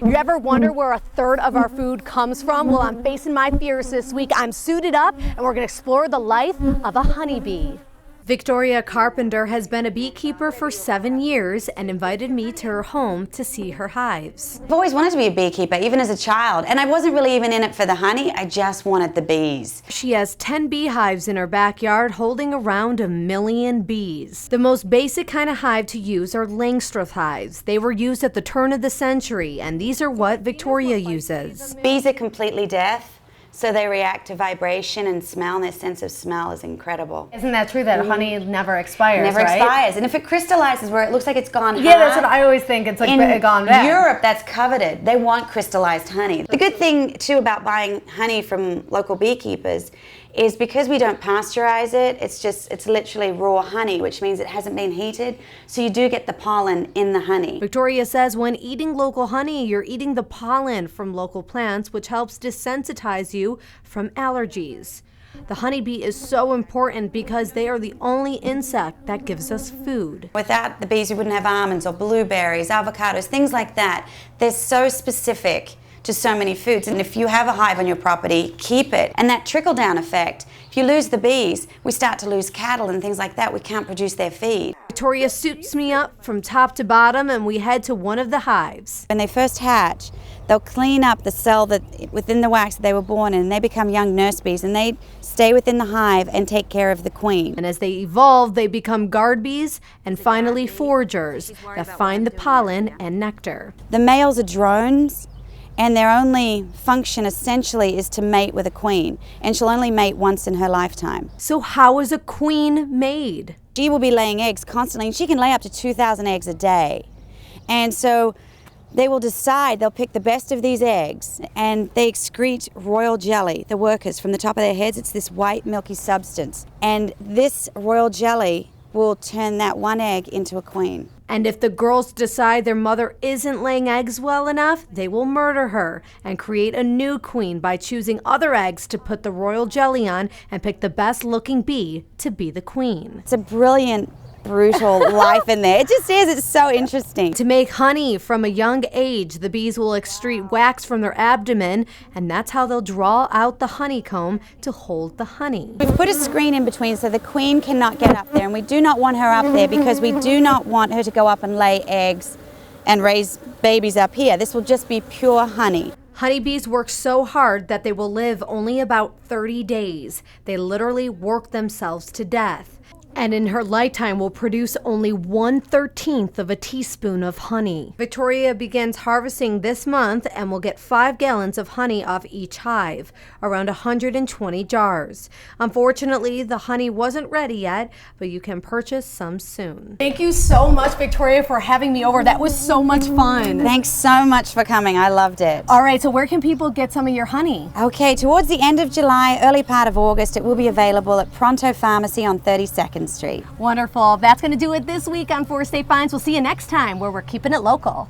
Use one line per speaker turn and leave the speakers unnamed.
You ever wonder where a third of our food comes from? Well, I'm facing my fears this week. I'm suited up and we're going to explore the life of a honeybee. Victoria Carpenter has been a beekeeper for 7 years and invited me to her home to see her hives.
I've always wanted to be a beekeeper, even as a child, and I wasn't really even in it for the honey, I just wanted the bees.
She has 10 beehives in her backyard holding around 1 million bees. The most basic kind of hive to use are Langstroth hives. They were used at the turn of the century, and these are what Victoria uses.
Bees are completely deaf. So they react to vibration and smell, and their sense of smell is incredible.
Isn't that true that honey never expires,
Never
right?
expires. And if it crystallizes where it looks like it's gone hard,
yeah, that's what I always think. It's like gone bad.
In Europe, that's coveted. They want crystallized honey. The good thing, too, about buying honey from local beekeepers is because we don't pasteurize it, it's literally raw honey, which means it hasn't been heated, so you do get the pollen in the honey.
Victoria says when eating local honey, you're eating the pollen from local plants, which helps desensitize you from allergies. The honeybee is so important because they are the only insect that gives us food.
Without the bees, we wouldn't have almonds or blueberries, avocados, things like that. They're so specific to so many foods, and if you have a hive on your property, keep it. And that trickle-down effect, if you lose the bees, we start to lose cattle and things like that. We can't produce their feed.
Victoria suits me up from top to bottom, and we head to one of the hives.
When they first hatch, they'll clean up the cell that within the wax that they were born in, and they become young nurse bees, and they stay within the hive and take care of the queen.
And as they evolve, they become guard bees and finally foragers that find the pollen and nectar.
The males are drones, and their only function essentially is to mate with a queen, and she'll only mate once in her lifetime.
So how is a queen made?
She will be laying eggs constantly, and she can lay up to 2,000 eggs a day. And so they will decide, they'll pick the best of these eggs, and they excrete royal jelly, the workers, from the top of their heads. It's this white milky substance, and this royal jelly will turn that one egg into a queen.
And if the girls decide their mother isn't laying eggs well enough, they will murder her and create a new queen by choosing other eggs to put the royal jelly on and pick the best looking bee to be the queen.
It's a brilliant, brutal life in there. It just is. It's so interesting.
To make honey from a young age, the bees will excrete wax from their abdomen, and that's how they'll draw out the honeycomb to hold the honey.
We've put a screen in between so the queen cannot get up there, and we do not want her up there because we do not want her to go up and lay eggs and raise babies up here. This will just be pure honey.
Honeybees work so hard that they will live only about 30 days. They literally work themselves to death. And in her lifetime will produce only 1/13 of a teaspoon of honey. Victoria begins harvesting this month and will get 5 gallons of honey off each hive, around 120 jars. Unfortunately, the honey wasn't ready yet, but you can purchase some soon. Thank you so much, Victoria, for having me over. That was so much fun.
Thanks so much for coming. I loved it.
All right, so where can people get some of your honey?
Okay, towards the end of July, early part of August, it will be available at Pronto Pharmacy on 32nd Street.
Wonderful. That's going to do it this week on 4 State Finds. We'll see you next time where we're keeping it local.